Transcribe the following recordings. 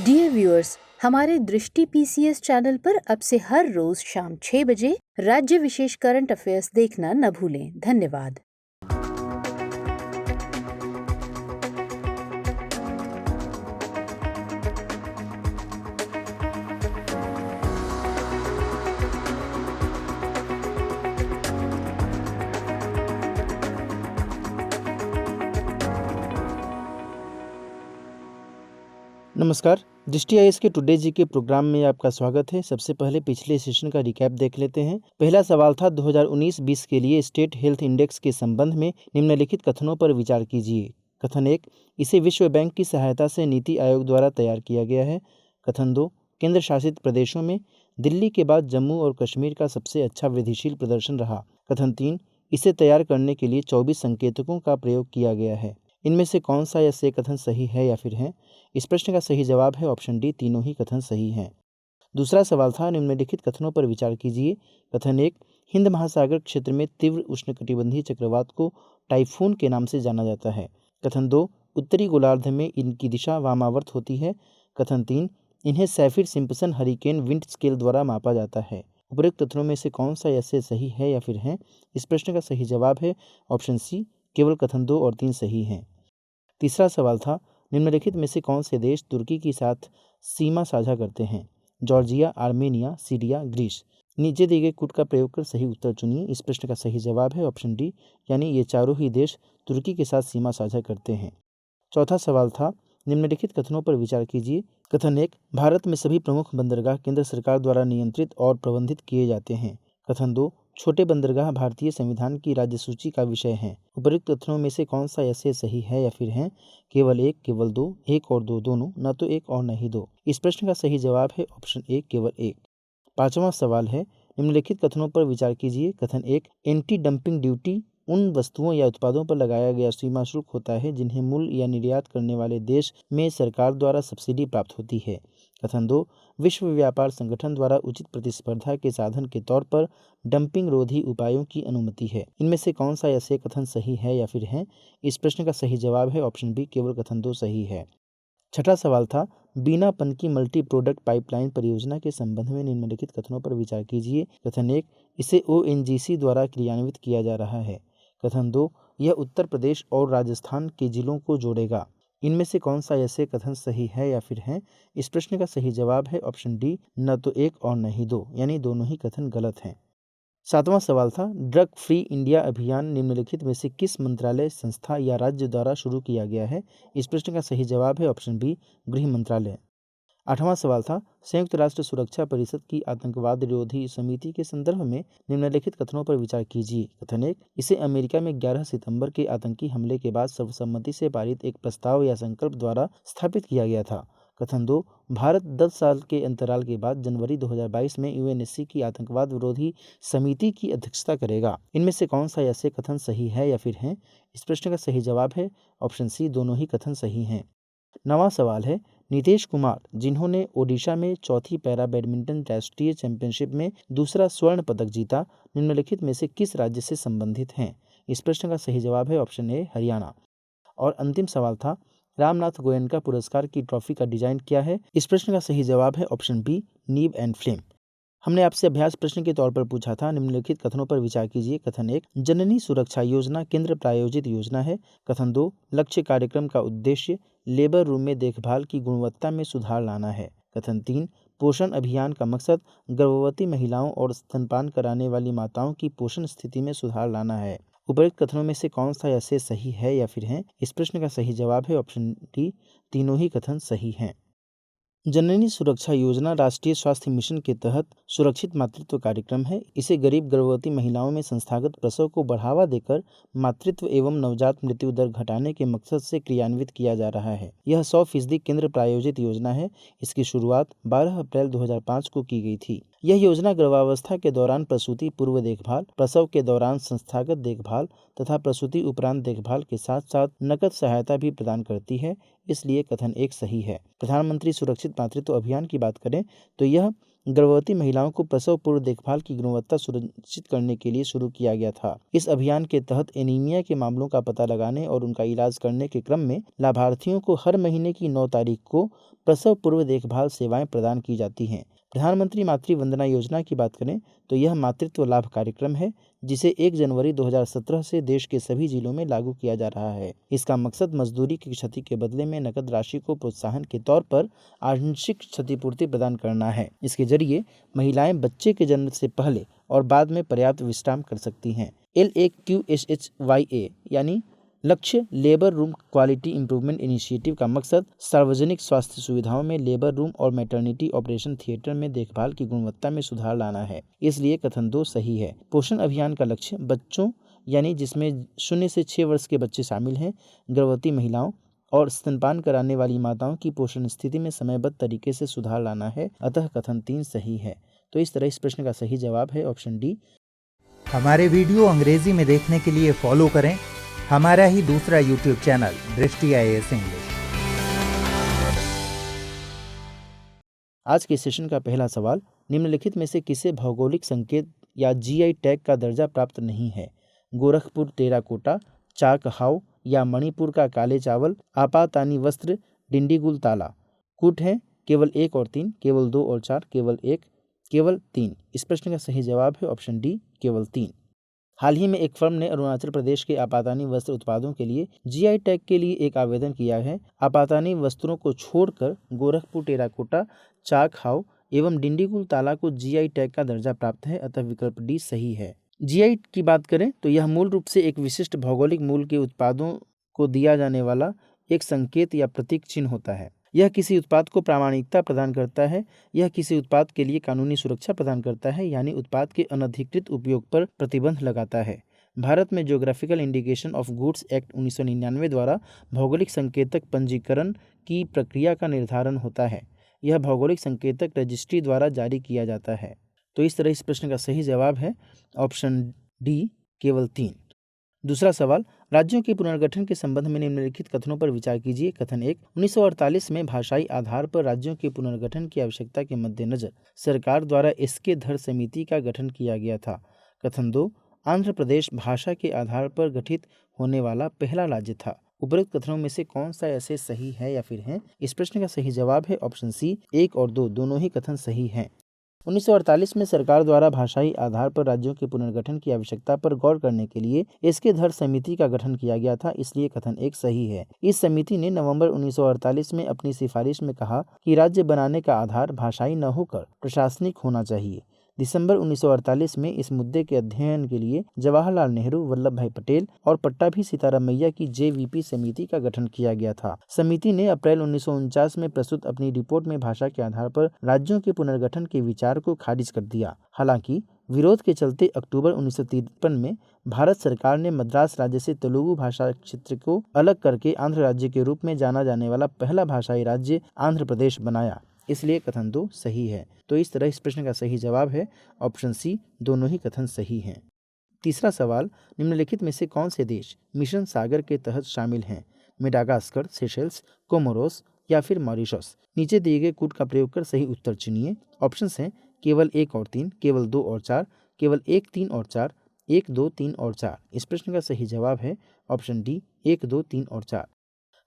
Dear viewers, हमारे दृष्टि PCS channel पर अब से हर रोज शाम 6 बजे राज्य विशेष करंट अफेयर्स देखना न भूलें। धन्यवाद। नमस्कार। दृष्टि आईएएस के टुडे जी के प्रोग्राम में आपका स्वागत है। सबसे पहले पिछले सेशन का रिकैप देख लेते हैं। पहला सवाल था 2019-20 के लिए स्टेट हेल्थ इंडेक्स के संबंध में निम्नलिखित कथनों पर विचार कीजिए। कथन 1, इसे विश्व बैंक की सहायता से नीति आयोग द्वारा तैयार किया गया है। कथन 2, केंद्र शासित प्रदेशों में दिल्ली के बाद जम्मू और कश्मीर का सबसे अच्छा वृद्धिशील प्रदर्शन रहा। कथन 3, इसे तैयार करने के लिए 24 संकेतकों का प्रयोग किया गया है। इनमें से कौन सा या से कथन सही है या फिर है? इस प्रश्न का सही जवाब है ऑप्शन डी, तीनों ही कथन सही हैं। दूसरा सवाल था निम्नलिखित कथनों पर विचार कीजिए। कथन 1, हिंद महासागर क्षेत्र में तीव्र उष्णकटिबंधीय चक्रवात को टाइफून के नाम से जाना जाता है। कथन 2, उत्तरी गोलार्ध में इनकी दिशा वामावर्त होती है। कथन 3, इन्हें सैफिर सिम्पसन हरिकेन विंड स्केल द्वारा मापा जाता है। उपरोक्त कथनों में से कौन सा ऐसे सही है या फिर है? इस प्रश्न का सही जवाब है ऑप्शन सी, केवल कथन 2 और 3 सही हैं। तीसरा सवाल था निम्नलिखित में से कौन से देश तुर्की के साथ सीमा साझा करते हैं? Georgia, Armenia, Syria, Greece. नीचे दिए गए कूट का प्रयोग कर सही उत्तर चुनिए। इस प्रश्न का सही जवाब है ऑप्शन डी, यानी ये चारों ही देश तुर्की के साथ सीमा साझा करते हैं। चौथा सवाल था निम्नलिखित कथनों पर विचार कीजिए। कथन 1, भारत में सभी प्रमुख बंदरगाह केंद्र सरकार द्वारा नियंत्रित और प्रबंधित किए जाते हैं। कथन 2, छोटे बंदरगाह भारतीय संविधान की राज्य सूची का विषय हैं। उपरोक्त कथनों में से कौन सा ऐसे सही है या फिर है? केवल एक, केवल दो, एक और दो दोनों, न तो एक और न ही दो। इस प्रश्न का सही जवाब है ऑप्शन ए, केवल एक। पांचवा सवाल है निम्नलिखित कथनों पर विचार कीजिए। कथन 1, एंटी डंपिंग ड्यूटी उन वस्तुओं या उत्पादों पर लगाया गया सीमा शुल्क होता है जिन्हें मूल या निर्यात करने वाले देश में सरकार द्वारा सब्सिडी प्राप्त होती है। कथन 2, विश्व व्यापार संगठन द्वारा उचित प्रतिस्पर्धा के साधन के तौर पर डंपिंग रोधी उपायों की अनुमति है। इनमें से कौन सा ऐसे कथन सही है या फिर है? इस प्रश्न का सही जवाब है ऑप्शन बी, केवल कथन 2 सही है। छठा सवाल था बीना पनकी मल्टी प्रोडक्ट पाइपलाइन परियोजना के संबंध में निम्नलिखित कथनों पर विचार कीजिए। कथन 1, इसे ओएनजीसी द्वारा क्रियान्वित किया जा रहा है। कथन 2, यह उत्तर प्रदेश और राजस्थान के जिलों को जोड़ेगा। इनमें से कौन सा ऐसे कथन सही है या फिर है? इस प्रश्न का सही जवाब है ऑप्शन डी, न तो एक और न ही दो, यानी दोनों ही कथन गलत हैं। सातवां सवाल था ड्रग फ्री इंडिया अभियान निम्नलिखित में से किस मंत्रालय, संस्था या राज्य द्वारा शुरू किया गया है? इस प्रश्न का सही जवाब है ऑप्शन बी, गृह मंत्रालय। आठवां सवाल था संयुक्त राष्ट्र सुरक्षा परिषद की आतंकवाद विरोधी समिति के संदर्भ में निम्नलिखित कथनों पर विचार कीजिए। कथन 1, इसे अमेरिका में 11 सितंबर के आतंकी हमले के बाद सर्वसम्मति से पारित एक प्रस्ताव या संकल्प द्वारा स्थापित किया गया था। कथन 2, भारत 10 साल के अंतराल के बाद जनवरी 2022 में यूएनएससी की आतंकवाद विरोधी समिति की अध्यक्षता करेगा। इनमें से कौन सा ऐसे कथन सही है या फिर है? इस प्रश्न का सही जवाब है ऑप्शन सी, दोनों ही कथन सही हैं। नवां सवाल है नीतीश कुमार, जिन्होंने ओडिशा में चौथी पैरा बैडमिंटन राष्ट्रीय चैंपियनशिप में दूसरा स्वर्ण पदक जीता, निम्नलिखित में से किस राज्य से संबंधित हैं? इस प्रश्न का सही जवाब है ऑप्शन ए, हरियाणा। और अंतिम सवाल था रामनाथ गोयनका पुरस्कार की ट्रॉफी का डिजाइन क्या है? इस प्रश्न का सही जवाब है ऑप्शन बी, नीव एंड फ्लेम। हमने आपसे अभ्यास प्रश्न के तौर पर पूछा था, निम्नलिखित कथनों पर विचार कीजिए। कथन 1, जननी सुरक्षा योजना केंद्र प्रायोजित योजना है। कथन 2, लक्ष्य कार्यक्रम का उद्देश्य लेबर रूम में देखभाल की गुणवत्ता में सुधार लाना है। कथन 3, पोषण अभियान का मकसद गर्भवती महिलाओं और स्तनपान कराने वाली माताओं की पोषण स्थिति में सुधार लाना है। उपरोक्त कथनों में से कौन सा ऐसे सही है या फिर है? इस प्रश्न का सही जवाब है ऑप्शन डी, तीनों ही कथन सही हैं। जननी सुरक्षा योजना राष्ट्रीय स्वास्थ्य मिशन के तहत सुरक्षित मातृत्व कार्यक्रम है। इसे गरीब गर्भवती महिलाओं में संस्थागत प्रसव को बढ़ावा देकर मातृत्व एवं नवजात मृत्यु दर घटाने के मकसद से क्रियान्वित किया जा रहा है। यह 100% केंद्र प्रायोजित योजना है। इसकी शुरुआत 12 अप्रैल 2005 को की गई थी। यह योजना गर्भावस्था के दौरान प्रसूति पूर्व देखभाल, प्रसव के दौरान संस्थागत देखभाल तथा प्रसूति उपरांत देखभाल के साथ साथ नकद सहायता भी प्रदान करती है। इसलिए कथन 1 सही है। प्रधानमंत्री सुरक्षित मातृत्व अभियान की बात करें तो यह गर्भवती महिलाओं को प्रसव पूर्व देखभाल की गुणवत्ता सुनिश्चित करने के लिए शुरू किया गया था। इस अभियान के तहत एनीमिया के मामलों का पता लगाने और उनका इलाज करने के क्रम में लाभार्थियों को हर महीने की 9 तारीख को प्रसव पूर्व देखभाल सेवाएं प्रदान की जाती हैं। प्रधानमंत्री मातृ वंदना योजना की बात करें तो यह मातृत्व लाभ कार्यक्रम है जिसे 1 जनवरी 2017 से देश के सभी जिलों में लागू किया जा रहा है। इसका मकसद मजदूरी की क्षति के बदले में नकद राशि को प्रोत्साहन के तौर पर आंशिक क्षतिपूर्ति प्रदान करना है। इसके जरिए महिलाएं बच्चे के जन्म से पहले और बाद में पर्याप्त विश्राम कर सकती हैं। LAQSHYA यानी लक्ष्य labour room quality improvement initiative का मकसद सार्वजनिक स्वास्थ्य सुविधाओं में लेबर रूम और मैटरनिटी ऑपरेशन थिएटर में देखभाल की गुणवत्ता में सुधार लाना है। इसलिए कथन 2 सही है। पोषण अभियान का लक्ष्य बच्चों यानी जिसमें 0 से 6 वर्ष के बच्चे शामिल हैं, गर्भवती महिलाओं और स्तनपान कराने वाली माताओं की पोषण स्थिति में समयबद्ध तरीके से सुधार लाना है। अतः कथन 3 सही है। तो इस तरह इस प्रश्न का सही जवाब है ऑप्शन डी। हमारे वीडियो अंग्रेजी में देखने के लिए फॉलो करें हमारा ही दूसरा यूट्यूब चैनल दृष्टि IAS इंग्लिश। आज के सेशन का पहला सवाल, निम्नलिखित में से किसे भौगोलिक संकेत या GI टैग का दर्जा प्राप्त नहीं है? गोरखपुर टेराकोटा, चाक हाव या मणिपुर का काले चावल, आपातानी वस्त्र, डिंडीगुल ताला। कूट है केवल 1 और 3, केवल 2 और 4, केवल 1, केवल 3। इस प्रश्न का सही जवाब है ऑप्शन डी, केवल 3। हाल ही में एक फर्म ने अरुणाचल प्रदेश के आपातानी वस्त्र उत्पादों के लिए GI टैग के लिए एक आवेदन किया है। आपातानी वस्त्रों को छोड़कर गोरखपुर टेराकोटा, चाक हाव एवं डिंडीगुल ताला को GI टैग का दर्जा प्राप्त है। अतः विकल्प डी सही है। GI की बात करें तो यह मूल रूप से एक विशिष्ट भौगोलिक मूल के उत्पादों को दिया जाने वाला एक संकेत या प्रतीक चिन्ह होता है। यह किसी उत्पाद को प्रामाणिकता प्रदान करता है। यह किसी उत्पाद के लिए कानूनी सुरक्षा प्रदान करता है, यानी उत्पाद के अनधिकृत उपयोग पर प्रतिबंध लगाता है। भारत में geographical indication of goods act 1999 द्वारा भौगोलिक संकेतक पंजीकरण की प्रक्रिया का निर्धारण होता है। यह भौगोलिक संकेतक रजिस्ट्री द्वारा जारी किया जाता है। तो इस तरह इस प्रश्न का सही जवाब है ऑप्शन डी, केवल 3। दूसरा सवाल, राज्यों के पुनर्गठन के संबंध में निम्नलिखित कथनों पर विचार कीजिए। कथन 1, 1948 में भाषाई आधार पर राज्यों के पुनर्गठन की आवश्यकता के मद्देनजर सरकार द्वारा एसके धर समिति का गठन किया गया था। कथन 2, आंध्र प्रदेश भाषा के आधार पर गठित होने वाला पहला राज्य था। उपरोक्त कथनों में से कौन सा ऐसे सही है या फिर है? इस प्रश्न का सही जवाब है ऑप्शन सी, 1 और 2 दोनों ही कथन सही हैं। 1948 में सरकार द्वारा भाषाई आधार पर राज्यों के पुनर्गठन की आवश्यकता पर गौर करने के लिए एसके धर समिति का गठन किया गया था, इसलिए कथन 1 सही है। इस समिति ने नवंबर 1948 में अपनी सिफारिश में कहा कि राज्य बनाने का आधार भाषाई न होकर प्रशासनिक होना चाहिए। दिसंबर 1948 में इस मुद्दे के अध्ययन के लिए जवाहरलाल नेहरू, वल्लभ भाई पटेल और पट्टाभी सीतारामैया की JVP समिति का गठन किया गया था। समिति ने अप्रैल 1949 में प्रस्तुत अपनी रिपोर्ट में भाषा के आधार पर राज्यों के पुनर्गठन के विचार को खारिज कर दिया। हालांकि विरोध के चलते अक्टूबर 1953 में भारत सरकार ने मद्रास राज्य से तेलुगु भाषा क्षेत्र को अलग करके आंध्र राज्य के रूप में जाना जाने वाला पहला भाषाई राज्य आंध्र प्रदेश बनाया, इसलिए कथन 2 सही है। तो इस तरह इस प्रश्न का सही जवाब है ऑप्शन सी, दोनों ही कथन सही हैं। तीसरा सवाल, निम्नलिखित में से कौन से देश मिशन सागर के तहत शामिल हैं? मेडागास्कर, सेशेल्स, कोमोरोस या फिर मॉरिशस। नीचे दिए गए कूट का प्रयोग कर सही उत्तर चुनिए। ऑप्शंस हैं केवल 1 और 3, केवल 2 और 4, केवल 1, 3 और 4, 1, 2, 3 और 4। इस प्रश्न का सही जवाब है ऑप्शन डी, 1, 2, 3 और 4।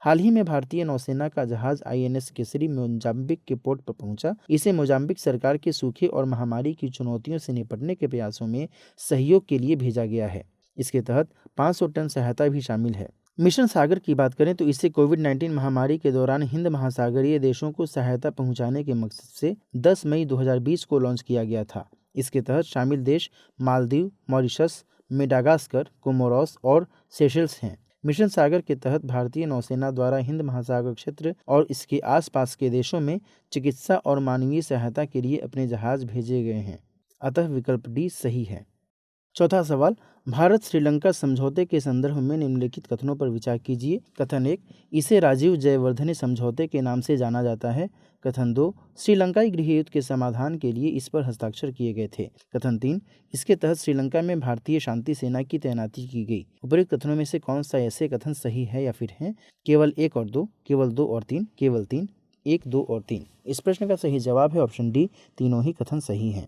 हाल ही में भारतीय नौसेना का जहाज INS केसरी मोजाम्बिक के पोर्ट पर पहुंचा। इसे मोजाम्बिक सरकार के सूखे और महामारी की चुनौतियों से निपटने के प्रयासों में सहयोग के लिए भेजा गया है। इसके तहत 500 टन सहायता भी शामिल है। मिशन सागर की बात करें तो इसे कोविड-19 महामारी के दौरान हिंद महासागरीय देशों को सहायता पहुंचाने के मकसद से 10 मई 2020 को लॉन्च किया गया था। इसके तहत शामिल देश मालदीव, मॉरिशस, मेडागास्कर, कोमोरोस और सेशेल्स हैं। मिशन सागर के तहत भारतीय नौसेना द्वारा हिंद महासागर क्षेत्र और इसके आसपास के देशों में चिकित्सा और मानवीय सहायता के लिए अपने जहाज भेजे गए हैं। अतः विकल्प डी सही है। चौथा सवाल, भारत श्रीलंका समझौते के संदर्भ में निम्नलिखित कथनों पर विचार कीजिए। कथन 1, इसे राजीव जयवर्धने समझौते के नाम से जाना जाता है। कथन 2, श्रीलंकाई गृह युद्ध के समाधान के लिए इस पर हस्ताक्षर किए गए थे। कथन 3, इसके तहत श्रीलंका में भारतीय शांति सेना की तैनाती की गई। उपरोक्त कथनों में से कौन सा ऐसे कथन सही है या फिर है? केवल 1 और 2, केवल 2 और 3, केवल 3, 1, 2 और 3। इस प्रश्न का सही जवाब है ऑप्शन डी, तीनों ही कथन सही हैं।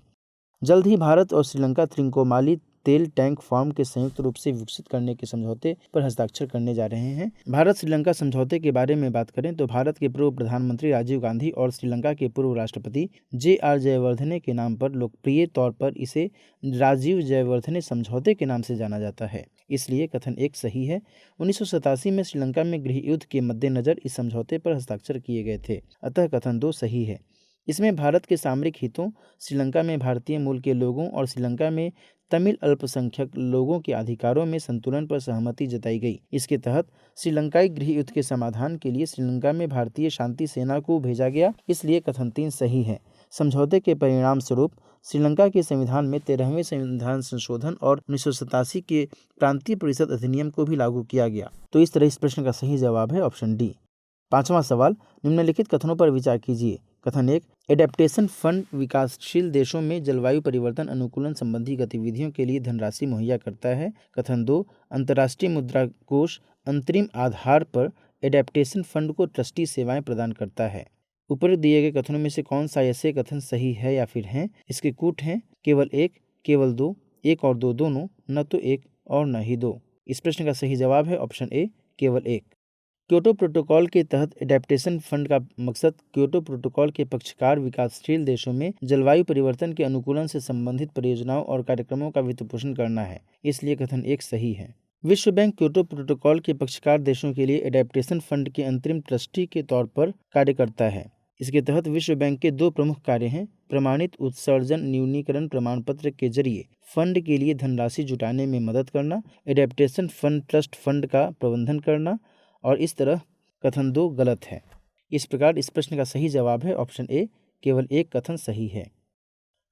जल्द ही भारत और श्रीलंका त्रिकोमाली तेल टैंक फार्म के संयुक्त रूप से विकसित करने के समझौते पर हस्ताक्षर करने जा रहे हैं। भारत श्रीलंका समझौते के बारे में बात करें तो भारत के पूर्व प्रधानमंत्री राजीव गांधी और श्रीलंका के पूर्व राष्ट्रपति JR जयवर्धने के नाम पर लोकप्रिय तौर पर इसे राजीव जयवर्धने समझौते के नाम से जाना जाता है, इसलिए कथन 1 सही है। 1987 में श्रीलंका में गृह युद्ध के मद्देनजर इस समझौते पर हस्ताक्षर किए गए थे, अतः कथन 2 सही है। इसमें भारत के सामरिक हितों, श्रीलंका में भारतीय मूल के लोगों और श्रीलंका में तमिल अल्पसंख्यक लोगों के अधिकारों में संतुलन पर सहमति जताई गई। इसके तहत श्रीलंकाई गृह युद्ध के समाधान के लिए श्रीलंका में भारतीय शांति सेना को भेजा गया, इसलिए कथन 3 सही है। समझौते के परिणाम स्वरूप श्रीलंका के संविधान में 13वें संविधान संशोधन और 1987 के प्रांतीय परिषद अधिनियम को भी लागू किया गया। तो इस तरह इस प्रश्न का सही जवाब है ऑप्शन डी। 5वां सवाल, निम्नलिखित कथनों पर विचार कीजिए। कथन 1, एडेप्टेशन फंड विकासशील देशों में जलवायु परिवर्तन अनुकूलन संबंधी गतिविधियों के लिए धनराशि मुहैया करता है। कथन 2, अंतर्राष्ट्रीय मुद्रा कोष अंतरिम आधार पर एडेप्टेशन फंड को ट्रस्टी सेवाएं प्रदान करता है। ऊपर दिए गए कथनों में से कौन सा ऐसे कथन सही है या फिर हैं? इसके कूट हैं केवल 1, केवल 2, 1 और 2 दोनों, न तो 1 और न ही 2। इस प्रश्न का सही जवाब है ऑप्शन ए, केवल 1। क्योटो प्रोटोकॉल के तहत एडेप्टेशन फंड का मकसद क्योटो प्रोटोकॉल के पक्षकार विकासशील देशों में जलवायु परिवर्तन के अनुकूलन से संबंधित परियोजनाओं और कार्यक्रमों का वित्तपोषण करना है, इसलिए कथन 1 सही है। विश्व बैंक क्योटो प्रोटोकॉल के पक्षकार देशों के लिए एडेप्टेशन फंड के अंतरिम ट्रस्टी के तौर पर कार्य करता है। इसके तहत विश्व बैंक के 2 प्रमुख कार्य हैं: प्रमाणित उत्सर्जन न्यूनीकरण प्रमाण पत्र के जरिए फंड के लिए धनराशि जुटाने में मदद करना, एडेप्टेशन फंड ट्रस्ट फंड का प्रबंधन करना, और इस तरह कथन 2 गलत है। इस प्रकार इस प्रश्न का सही जवाब है ऑप्शन ए, केवल 1 कथन सही है।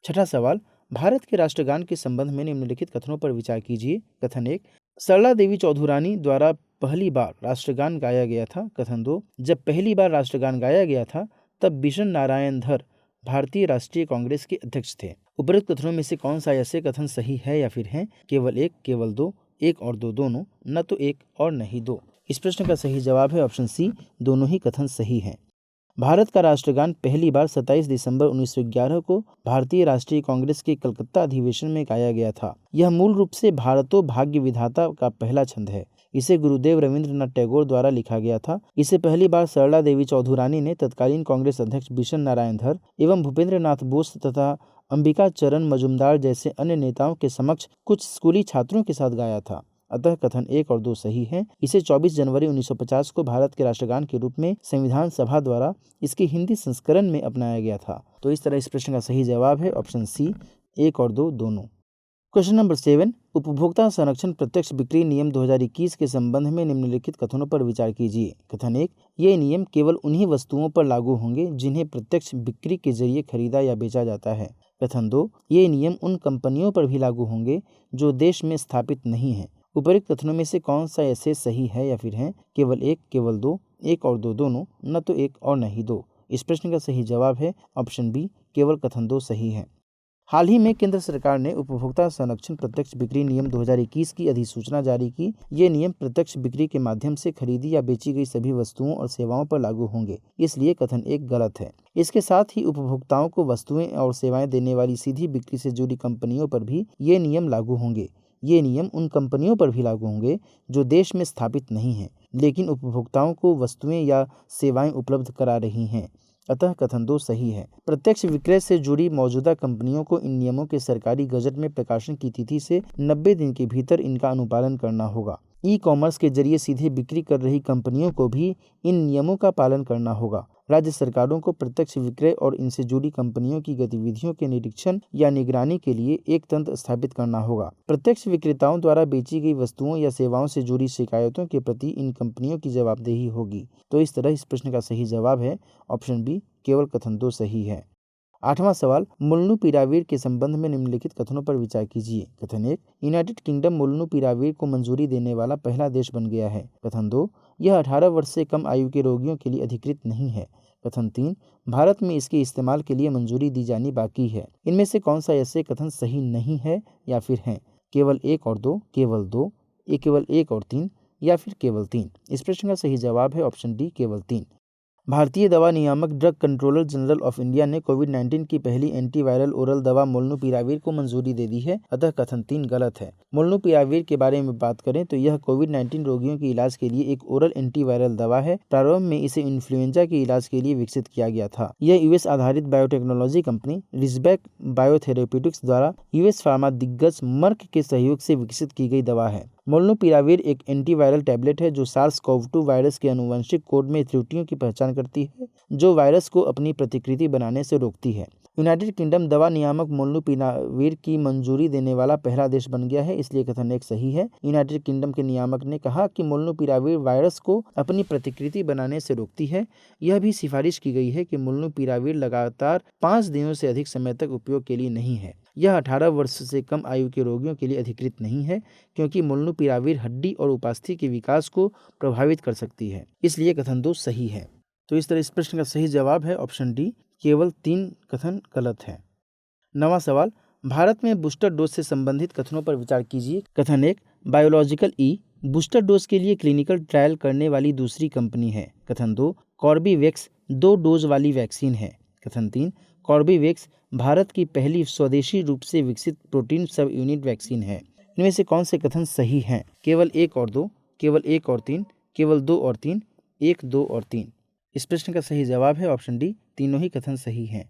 6ठा सवाल, भारत के राष्ट्रगान के संबंध में निम्नलिखित कथनों पर विचार कीजिए। कथन 1, सरला देवी चौधुरानी द्वारा पहली बार राष्ट्रगान गाया गया था। कथन 2, जब पहली बार राष्ट्रगान गाया गया था तब बिशन नारायण धर भारतीय राष्ट्रीय कांग्रेस के अध्यक्ष थे। उपरोक्त कथनों में से कौन सा ऐसे कथन सही है या फिर हैं? केवल 1, केवल 2, 1 और 2 दोनों, न तो 1 और न ही 2। इस प्रश्न का सही जवाब है ऑप्शन सी, दोनों ही कथन सही हैं। भारत का राष्ट्रगान पहली बार 27 दिसंबर 1911 को भारतीय राष्ट्रीय कांग्रेस के कलकत्ता अधिवेशन में गाया गया था। यह मूल रूप से भारतो भाग्य विधाता का पहला छंद है। इसे गुरुदेव रविंद्रनाथ टैगोर द्वारा लिखा गया था। इसे पहली बार सरला देवी चौधुरानी ने तत्कालीन कांग्रेस अध्यक्ष बिशन नारायण धर एवं भूपेंद्र नाथ बोस तथा अंबिका चरण मजुमदार जैसे अन्य नेताओं के समक्ष कुछ स्कूली छात्रों के साथ गाया था, अतः कथन 1 और 2 सही हैं। इसे 24 जनवरी 1950 को भारत के राष्ट्रगान के रूप में संविधान सभा द्वारा इसके हिंदी संस्करण में अपनाया गया था। तो इस तरह इस प्रश्न का सही जवाब है ऑप्शन सी, 1 और 2 दोनों। क्वेश्चन नंबर 7, उपभोक्ता संरक्षण प्रत्यक्ष बिक्री नियम 2021 के संबंध में निम्नलिखित कथनों पर विचार कीजिए। कथन 1, ये नियम केवल उन्हीं वस्तुओं पर लागू होंगे जिन्हें प्रत्यक्ष बिक्री के जरिए खरीदा या बेचा जाता है। कथन 2, ये नियम उन कंपनियों पर भी लागू होंगे जो देश में स्थापित नहीं है। उपरोक्त कथनों में से कौन सा ऐसे सही है या फिर हैं? केवल 1, केवल 2, 1 और 2 दोनों, न तो 1 और न ही 2। इस प्रश्न का सही जवाब है ऑप्शन बी, केवल कथन 2 सही है। हाल ही में केंद्र सरकार ने उपभोक्ता संरक्षण प्रत्यक्ष बिक्री नियम 2021 की अधिसूचना जारी की। ये नियम प्रत्यक्ष बिक्री के माध्यम से खरीदी या बेची गई सभी वस्तुओं और सेवाओं पर लागू होंगे, इसलिए कथन 1 गलत है। इसके साथ ही उपभोक्ताओं को वस्तुएं और सेवाएं देने वाली सीधी बिक्री से जुड़ी कंपनियों पर भी ये नियम लागू होंगे। ये नियम उन कंपनियों पर भी लागू होंगे जो देश में स्थापित नहीं हैं, लेकिन उपभोक्ताओं को वस्तुएं या सेवाएं उपलब्ध करा रही हैं, अतः कथन 2 सही है। प्रत्यक्ष विक्रय से जुड़ी मौजूदा कंपनियों को इन नियमों के सरकारी गजट में प्रकाशन की तिथि से 90 दिन के भीतर इनका अनुपालन करना होगा। ई कॉमर्स के जरिए सीधे बिक्री कर रही कंपनियों को भी इन नियमों का पालन करना होगा। राज्य सरकारों को प्रत्यक्ष विक्रय और इनसे जुड़ी कंपनियों की गतिविधियों के निरीक्षण या निगरानी के लिए एक तंत्र स्थापित करना होगा। प्रत्यक्ष विक्रेताओं द्वारा बेची गई वस्तुओं या सेवाओं से जुड़ी शिकायतों के प्रति इन कंपनियों की जवाबदेही होगी। तो इस तरह इस प्रश्न का सही जवाब है ऑप्शन बी, केवल कथन 2 सही है। 8वां सवाल, मोलनुपीरावीर के संबंध में निम्नलिखित कथनों पर विचार कीजिए। कथन 1, यूनाइटेड किंगडम मोलनुपीरावीर को मंजूरी देने वाला पहला देश बन गया है। कथन 2, यह 18 वर्ष से कम आयु के रोगियों के लिए अधिकृत नहीं है। कथन 3, भारत में इसके इस्तेमाल के लिए मंजूरी दी जानी बाकी है। इनमें से कौन सा ऐसे कथन सही नहीं है या फिर हैं? केवल 1 और 2, केवल 2, केवल 1 और 3 या फिर केवल 3। इस प्रश्न का सही जवाब है ऑप्शन डी, केवल 3। भारतीय दवा नियामक drug controller general of India ने कोविड-19 की पहली एंटीवायरल ओरल दवा मोलनुपिराविर को मंजूरी दे दी है, अतः कथन 3 गलत है। मोलनुपिराविर के बारे में बात करें तो यह कोविड-19 रोगियों के इलाज के लिए एक ओरल एंटीवायरल दवा है। प्रारंभ में इसे इन्फ्लुएंजा के इलाज के लिए विकसित किया गया था। यह यूएस आधारित बायोटेक्नोलॉजी कंपनी रिजबैक बायोथेरेप्यूटिक्स द्वारा यूएस फार्मा दिग्गज मर्क के सहयोग से विकसित की गई दवा है। मोलनुपिराविर एक एंटीवायरल टैबलेट है जो SARS-CoV-2 वायरस के आनुवंशिक कोड में त्रुटियों की पहचान करती है, जो वायरस को अपनी प्रतिकृति बनाने से रोकती है। यूनाइटेड किंगडम दवा नियामक मोलनुपिराविर की मंजूरी देने वाला पहला देश बन गया है, इसलिए कथन 1 सही है। यूनाइटेड किंगडम के नियामक ने कहा कि मोलनुपिराविर वायरस को अपनी प्रतिकृति बनाने से रोकती है। यह भी सिफारिश की गई है कि मोलनुपिराविर लगातार 5 दिनों से अधिक समय तक उपयोग के लिए नहीं है। यह 18 वर्ष से कम आयु के रोगियों के लिए अधिकृत नहीं है, क्योंकि मोलनुपिराविर हड्डी और उपास्थि के विकास को प्रभावित कर सकती है, इसलिए कथन 2 सही है। तो इस तरह इस प्रश्न का सही जवाब है ऑप्शन डी, केवल 3 कथन गलत है। 9वां सवाल, भारत में बूस्टर डोज से संबंधित कथनों पर विचार कीजिए। कथन 1, बायोलॉजिकल ई बूस्टर डोज के लिए क्लिनिकल ट्रायल करने वाली दूसरी कंपनी है। कथन 2, कॉर्बेवैक्स 2 डोज वाली वैक्सीन है। कथन 3, कॉर्बेवैक्स भारत की पहली स्वदेशी रूप से विकसित प्रोटीन सब यूनिट वैक्सीन है। इनमें से कौन से कथन सही हैं? केवल 1 और 2, केवल 1 और 3, केवल 2 और 3, 1, 2 और 3। इस प्रश्न का सही जवाब है ऑप्शन डी, तीनों ही कथन सही हैं।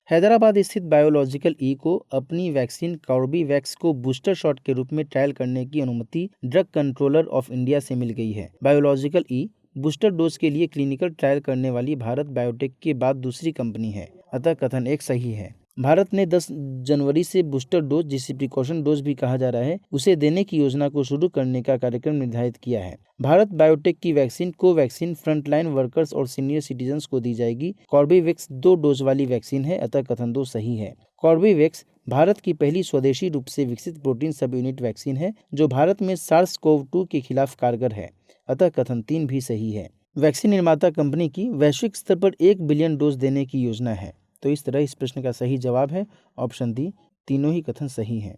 हैदराबाद स्थित बायोलॉजिकल ई को अपनी वैक्सीन कॉर्बेवैक्स को बूस्टर शॉट के रूप में ट्रायल करने की अनुमति ड्रग कंट्रोलर ऑफ इंडिया से मिल गई है। बायोलॉजिकल ई बूस्टर डोज के लिए क्लिनिकल ट्रायल करने वाली भारत बायोटेक के बाद दूसरी कंपनी है, अतः कथन 1 सही है। भारत ने 10 जनवरी से बूस्टर डोज, जिसे प्रिकॉशन डोज भी कहा जा रहा है, उसे देने की योजना को शुरू करने का कार्यक्रम निर्धारित किया है। भारत बायोटेक की वैक्सीन कोवैक्सीन फ्रंटलाइन वर्कर्स और सीनियर सिटीजन्स को दी जाएगी। कॉर्बेवैक्स 2 डोज वाली वैक्सीन है, अतः कथन 2 सही है। कॉर्बेवैक्स भारत की पहली स्वदेशी रूप से विकसित प्रोटीन सब यूनिट वैक्सीन है, जो भारत में SARS-CoV-2 के खिलाफ कारगर है, अतः कथन 3 भी सही है। वैक्सीन निर्माता कंपनी की वैश्विक स्तर पर 1 बिलियन डोज देने की योजना है। तो इस तरह इस प्रश्न का सही जवाब है ऑप्शन डी, तीनों ही कथन सही हैं।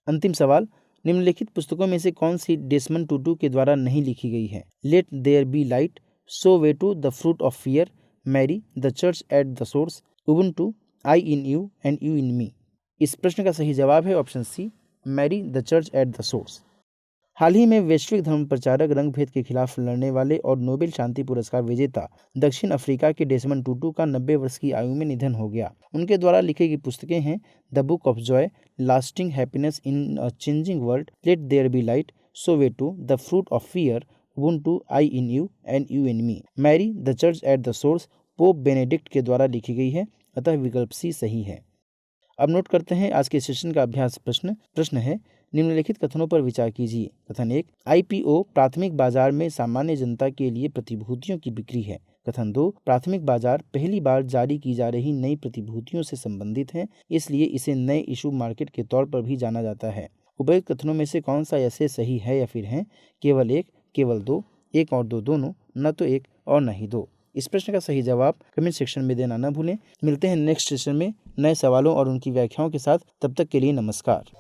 अंतिम सवाल, निम्नलिखित पुस्तकों में से कौन सी डेसमंड टूटू के द्वारा नहीं लिखी गई है? Let there be light, so way to, the fruit of fear, Mary, the church at the source, Ubuntu, I in you and you in me. इस प्रश्न का सही जवाब है option C, Mary, the church at the source. हाल ही में वैश्विक धर्म प्रचारक, रंगभेद के खिलाफ लड़ने वाले और नोबेल शांति पुरस्कार विजेता दक्षिण अफ्रीका के डेसमंड टूटू का 90 वर्ष की आयु में निधन हो गया। उनके द्वारा लिखी गई पुस्तकें हैं the book of joy, lasting happiness in a changing world, let there be light, so way to, the fruit of fear, Ubuntu, I in you and you in me, Mary, the church at the source Pope Benedict के द्वारा लिखी गई है, अतः विकल्प सी सही है। अब नोट करते हैं आज के सेशन का अभ्यास प्रश्न है, निम्नलिखित कथनों पर विचार कीजिए। कथन 1, IPO प्राथमिक बाजार में सामान्य जनता के लिए प्रतिभूतियों की बिक्री है। कथन 2, प्राथमिक बाजार पहली बार जारी की जा रही नई प्रतिभूतियों से संबंधित है, इसलिए इसे नए इशू मार्केट के तौर पर भी जाना जाता है। उपर्युक्त कथनों में से कौन सा ऐसे सही है या फिर है? केवल 1, केवल 2, 1 और 2 दोनों, न तो 1 और न ही 2। इस प्रश्न का सही जवाब कमेंट सेक्शन में देना न भूलें। मिलते हैं नेक्स्ट सेशन में नए सवालों और उनकी व्याख्याओं के साथ। तब तक के लिए नमस्कार।